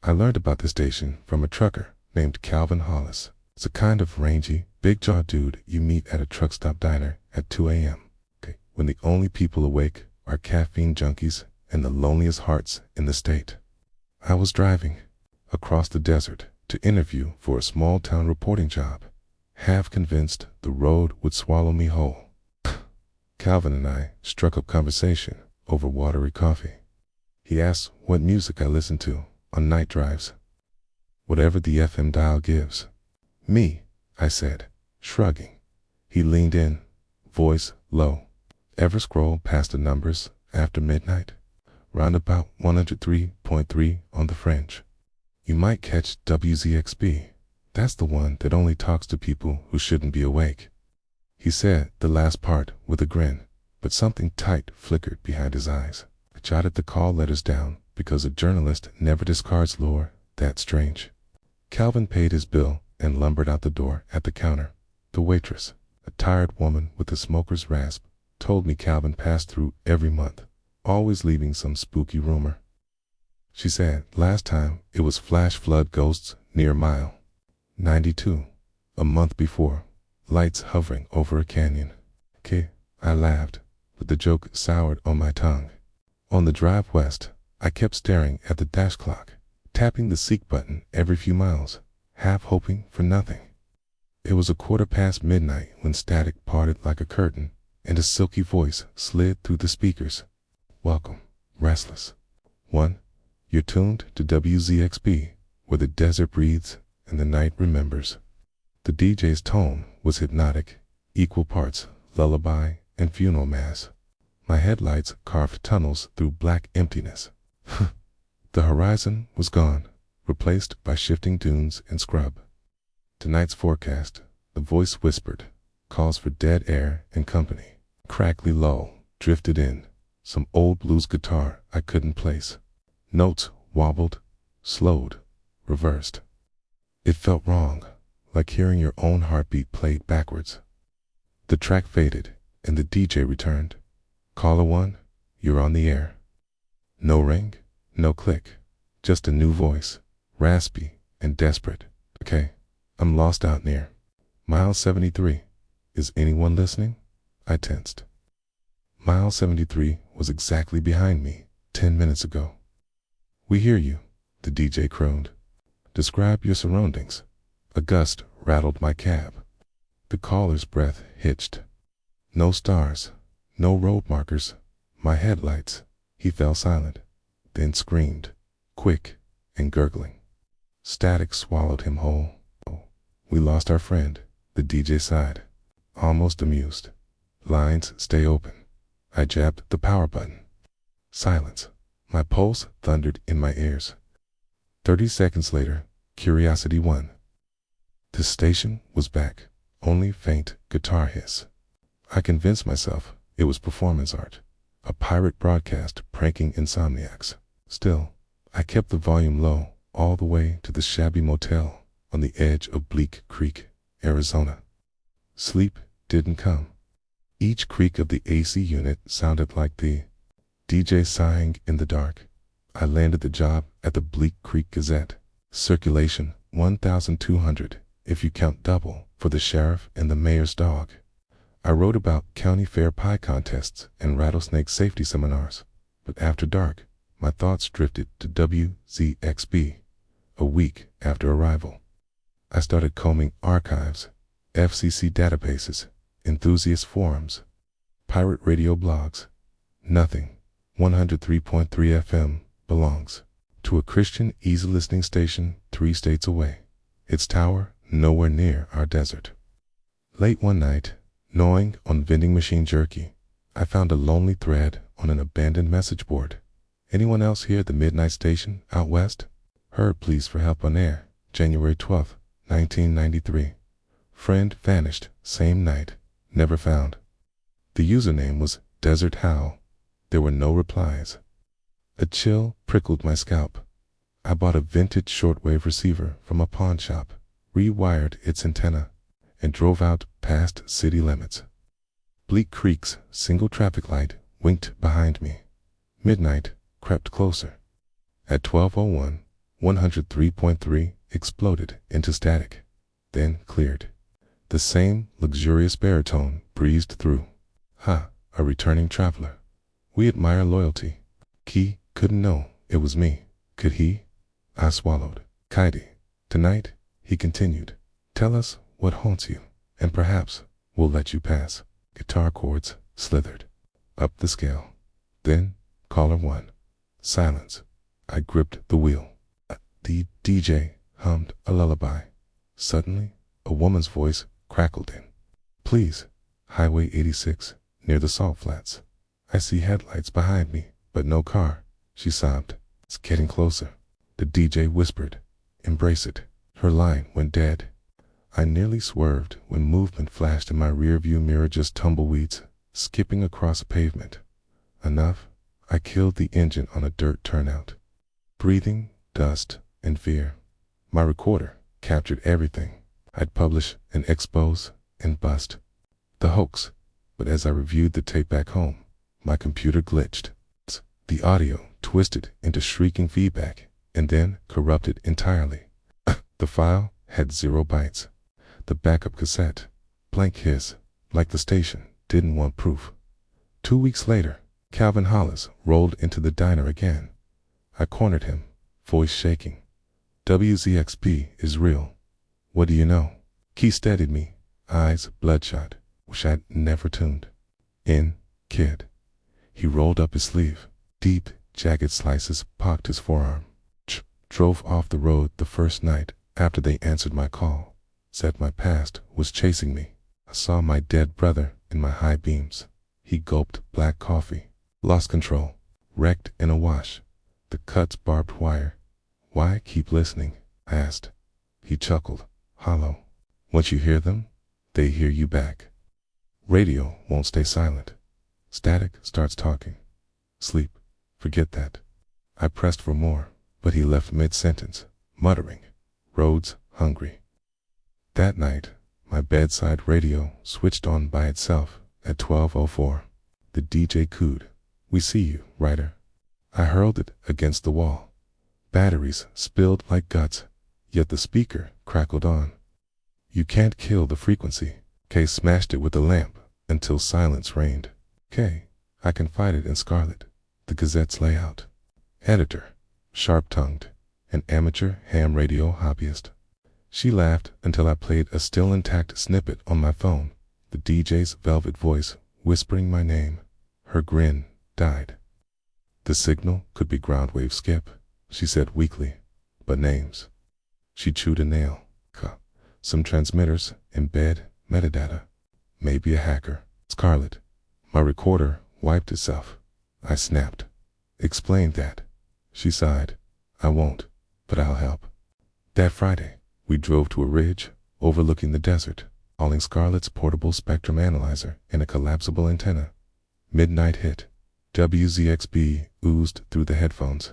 I learned about the station from a trucker named Calvin Hollis. It's a kind of rangy, big-jawed dude you meet at a truck stop diner at 2 a.m. Okay, when the only people awake are caffeine junkies and the loneliest hearts in the state. I was driving across the desert to interview for a small-town reporting job, half convinced the road would swallow me whole. Calvin and I struck up conversation over watery coffee. He asked what music I listened to on night drives. Whatever the FM dial gives. Me, I said, shrugging. He leaned in, voice low. Ever scroll past the numbers after midnight? Round about 103.3 on the fringe. You might catch WZXB. That's the one that only talks to people who shouldn't be awake. He said the last part with a grin, but something tight flickered behind his eyes. I jotted the call letters down because a journalist never discards lore that strange. Calvin paid his bill and lumbered out the door at the counter. The waitress, a tired woman with a smoker's rasp, told me Calvin passed through every month, always leaving some spooky rumor. She said last time it was flash flood ghosts near mile 92, a month before, lights hovering over a canyon. Okay, I laughed, but the joke soured on my tongue. On the drive west, I kept staring at the dash clock, tapping the seek button every few miles, half hoping for nothing. It was 1:15 midnight when static parted like a curtain, and a silky voice slid through the speakers. Welcome, restless one. You're tuned to WZXB, where the desert breathes and the night remembers. The DJ's tone was hypnotic, equal parts lullaby and funeral mass. My headlights carved tunnels through black emptiness. The horizon was gone, replaced by shifting dunes and scrub. Tonight's forecast, the voice whispered, calls for dead air and company. Crackly lull drifted in, some old blues guitar I couldn't place. Notes wobbled, slowed, reversed. It felt wrong, like hearing your own heartbeat played backwards. The track faded, and the DJ returned. Caller one, you're on the air. No ring, no click, just a new voice, raspy and desperate. Okay, I'm lost out near mile 73. Is anyone listening? I tensed. Mile 73 was exactly behind me 10 minutes ago. We hear you, the DJ crooned. Describe your surroundings. A gust rattled my cab. The caller's breath hitched. No stars, no road markers, my headlights. He fell silent, then screamed, quick and gurgling. Static swallowed him whole. We lost our friend, the DJ sighed, almost amused. Lines stay open. I jabbed the power button. Silence. My pulse thundered in my ears. 30 seconds later, curiosity won. The station was back, only faint guitar hiss. I convinced myself it was performance art, a pirate broadcast pranking insomniacs. Still, I kept the volume low all the way to the shabby motel on the edge of Bleak Creek, Arizona. Sleep didn't come. Each creak of the AC unit sounded like the DJ sighing in the dark. I landed the job at the Bleak Creek Gazette. Circulation 1,200, if you count double for the sheriff and the mayor's dog. I wrote about county fair pie contests and rattlesnake safety seminars, but after dark, my thoughts drifted to WZXB. A week after arrival, I started combing archives, FCC databases, enthusiast forums, pirate radio blogs. Nothing. 103.3 FM belongs to a Christian easy listening station 3 states away. Its tower nowhere near our desert. Late one night, gnawing on vending machine jerky, I found a lonely thread on an abandoned message board. Anyone else here at the midnight station out west? Heard pleas for help on air, January 12, 1993. Friend vanished same night, never found. The username was Desert Howl. There were no replies. A chill prickled my scalp. I bought a vintage shortwave receiver from a pawn shop, rewired its antenna, and drove out past city limits. Bleak Creek's single traffic light winked behind me. Midnight crept closer. At 12:01, 103.3 exploded into static, then cleared. The same luxurious baritone breezed through. Ha, a returning traveler. We admire loyalty. He couldn't know it was me, could he? I swallowed. Kaidi, tonight, he continued, tell us what haunts you, and perhaps we'll let you pass. Guitar chords slithered up the scale. Then, caller one. Silence. I gripped the wheel. The DJ hummed a lullaby. Suddenly, a woman's voice crackled in. Please, Highway 86, near the salt flats. I see headlights behind me, but no car, she sobbed. It's getting closer. The DJ whispered, embrace it. Her line went dead. I nearly swerved when movement flashed in my rearview mirror, just tumbleweeds, skipping across a pavement. Enough, I killed the engine on a dirt turnout. Breathing, dust, and fear. My recorder captured everything. I'd publish and expose and bust the hoax, but as I reviewed the tape back home, my computer glitched. The audio twisted into shrieking feedback and then corrupted entirely. The file had 0 bytes. The backup cassette, blank hiss, like the station didn't want proof. 2 weeks later, Calvin Hollis rolled into the diner again. I cornered him, voice shaking. WZXP is real. What do you know? He steadied me, eyes bloodshot, which I'd never tuned. In, kid. He rolled up his sleeve. Deep, jagged slices pocked his forearm. Drove off the road the first night after they answered my call. Said my past was chasing me. I saw my dead brother in my high beams. He gulped black coffee. Lost control. Wrecked in a wash. The cuts barbed wire. Why keep listening? I asked. He chuckled. Hollow. Once you hear them, they hear you back. Radio won't stay silent. Static starts talking. Sleep. Forget that. I pressed for more, but he left mid-sentence, muttering, roads hungry. That night, my bedside radio switched on by itself at 12:04. The DJ cooed. We see you, writer. I hurled it against the wall. Batteries spilled like guts, yet the speaker crackled on. You can't kill the frequency. Kay smashed it with a lamp until silence reigned. Kay, I can fight it in scarlet. The Gazette's layout. Editor, sharp-tongued, an amateur ham radio hobbyist. She laughed until I played a still intact snippet on my phone, the DJ's velvet voice whispering my name. Her grin died. The signal could be ground wave skip, she said weakly, but names. She chewed a nail. Some transmitters embed metadata. Maybe a hacker. Scarlet. My recorder wiped itself. I snapped. Explain that. She sighed. I won't, but I'll help. That Friday, we drove to a ridge overlooking the desert, hauling Scarlet's portable spectrum analyzer and a collapsible antenna. Midnight hit. WZXB oozed through the headphones.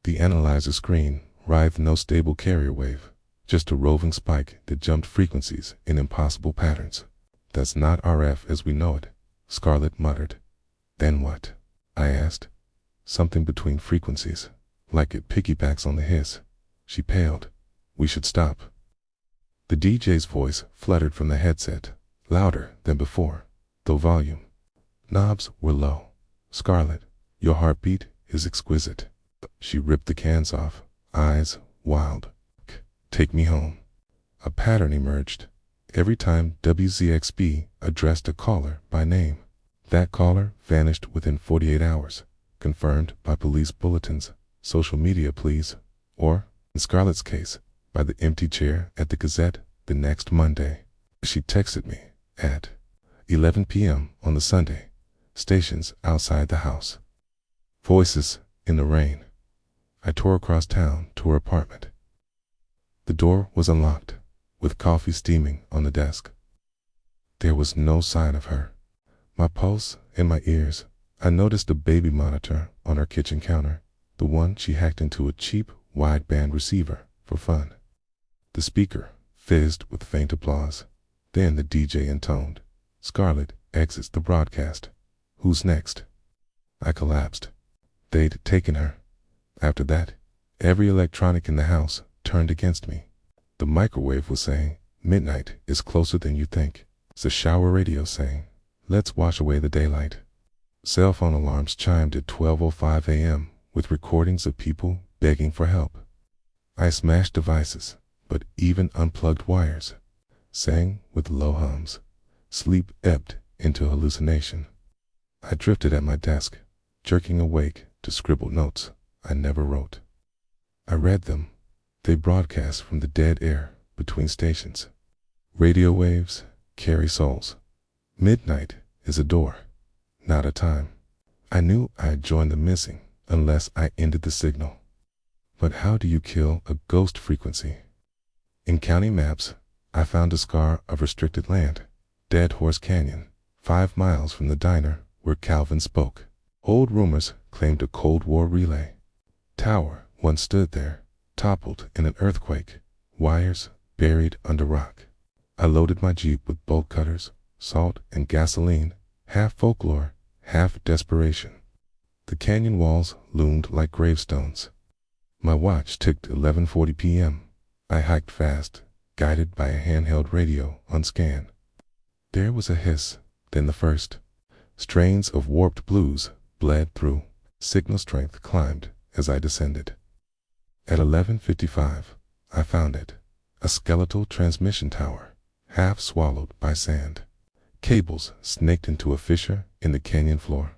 The analyzer screen writhed no stable carrier wave, just a roving spike that jumped frequencies in impossible patterns. That's not RF as we know it, Scarlet muttered. Then what? I asked. Something between frequencies, like it piggybacks on the hiss. She paled. We should stop. The DJ's voice fluttered from the headset, louder than before, though volume. Knobs were low. Scarlet, your heartbeat is exquisite. She ripped the cans off, eyes wild. Take me home. A pattern emerged. Every time WZXB addressed a caller by name, that caller vanished within 48 hours, confirmed by police bulletins, social media pleas, or, in Scarlett's case, by the empty chair at the Gazette the next Monday. She texted me at 11 p.m. on the Sunday, stations outside the house. Voices in the rain. I tore across town to her apartment. The door was unlocked, with coffee steaming on the desk. There was no sign of her. My pulse in my ears, I noticed a baby monitor on her kitchen counter, the one she hacked into a cheap wideband receiver for fun. The speaker fizzed with faint applause. Then the DJ intoned, Scarlet exits the broadcast. Who's next? I collapsed. They'd taken her. After that, Every electronic in the house turned against me. The microwave was saying, midnight is closer than you think. The shower radio saying, let's wash away the daylight. Cell phone alarms chimed at 12:05 a.m. with recordings of people begging for help. I smashed devices, but even unplugged wires, sang with low hums. Sleep ebbed into hallucination. I drifted at my desk, jerking awake to scribbled notes I never wrote. I read them. They broadcast from the dead air between stations. Radio waves carry souls. Midnight is a door, not a time. I knew I had joined the missing unless I ended the signal. But how do you kill a ghost frequency? In county maps, I found a scar of restricted land, Dead Horse Canyon, 5 miles from the diner where Calvin spoke. Old rumors claimed a Cold War relay. Tower once stood there, toppled in an earthquake, wires buried under rock. I loaded my Jeep with bolt cutters, salt, and gasoline, half folklore, half desperation. The canyon walls loomed like gravestones. My watch ticked 11:40 p.m. I hiked fast, guided by a handheld radio on scan. There was a hiss, then the first. Strains of warped blues bled through. Signal strength climbed as I descended. At 11:55, I found it, a skeletal transmission tower, half swallowed by sand. Cables snaked into a fissure in the canyon floor,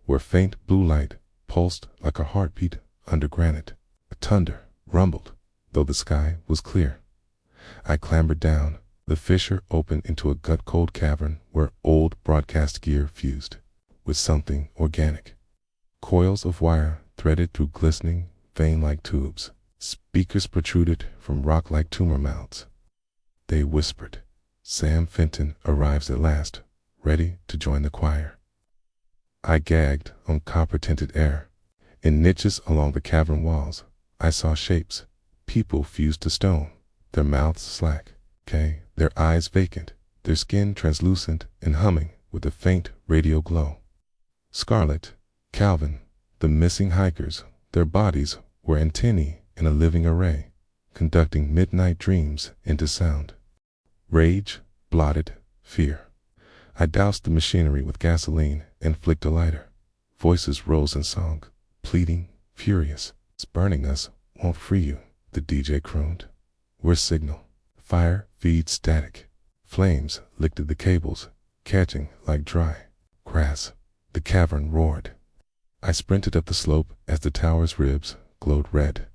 where faint blue light pulsed like a heartbeat under granite. A thunder rumbled, though the sky was clear. I clambered down. The fissure opened into a gut-cold cavern where old broadcast gear fused with something organic. Coils of wire threaded through glistening, vein-like tubes. Speakers protruded from rock-like tumor mouths. They whispered, "Sam Fenton arrives at last, ready to join the choir." I gagged on copper-tinted air. In niches along the cavern walls, I saw shapes, people fused to stone, their mouths slack, their eyes vacant, their skin translucent and humming with a faint radio glow. Scarlet, Calvin, the missing hikers, their bodies were antennae in a living array, conducting midnight dreams into sound. Rage blotted fear. I doused the machinery with gasoline and flicked a lighter. Voices rose in song, pleading, furious. "It's burning us won't free you," the DJ crooned. "We're signal. Fire feeds static." Flames licked at the cables, catching like dry grass. The cavern roared. I sprinted up the slope as the tower's ribs glowed red.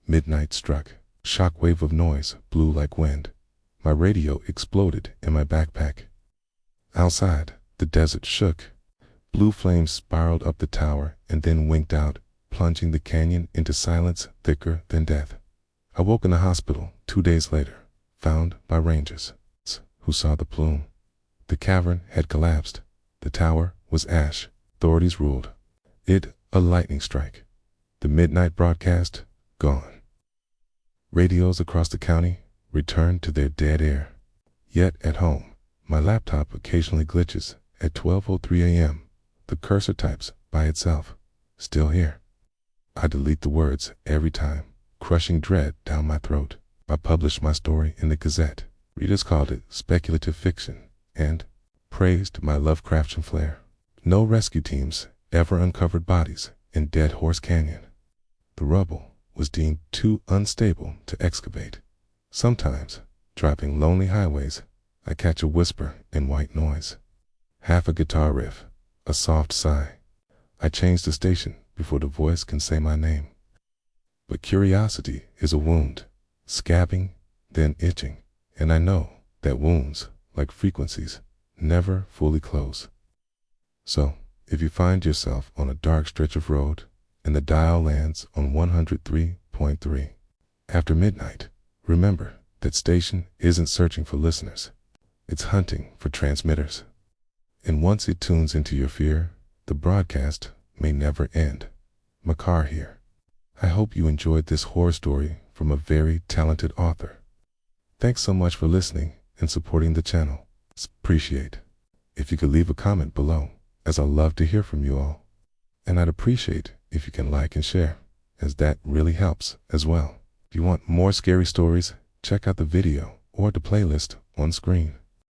Midnight struck. Shockwave of noise blew like wind. My radio exploded in my backpack. Outside, the desert shook. Blue flames spiraled up the tower and then winked out, plunging the canyon into silence thicker than death. I woke in the hospital 2 days later, found by rangers who saw the plume. The cavern had collapsed. The tower was ash. Authorities ruled it a lightning strike. The midnight broadcast gone. Radios across the county returned to their dead air. Yet at home, my laptop occasionally glitches at 12:03 a.m. The cursor types by itself. Still here. I delete the words every time, crushing dread down my throat. I published my story in the Gazette. Readers called it speculative fiction and praised my Lovecraftian flair. No rescue teams ever uncovered bodies in Dead Horse Canyon. The rubble was deemed too unstable to excavate. Sometimes, driving lonely highways, I catch a whisper in white noise. Half a guitar riff, a soft sigh. I change the station before the voice can say my name. But curiosity is a wound, scabbing, then itching, and I know that wounds, like frequencies, never fully close. So, if you find yourself on a dark stretch of road and the dial lands on 103.3 after midnight, remember that station isn't searching for listeners. It's hunting for transmitters. And once it tunes into your fear, the broadcast may never end. Makar here. I hope you enjoyed this horror story from a very talented author. Thanks so much for listening and supporting the channel. It's appreciate. If you could leave a comment below, as I love to hear from you all. And I'd appreciate if you can like and share. as that really helps as well. If you want more scary stories, check out the video or the playlist on screen.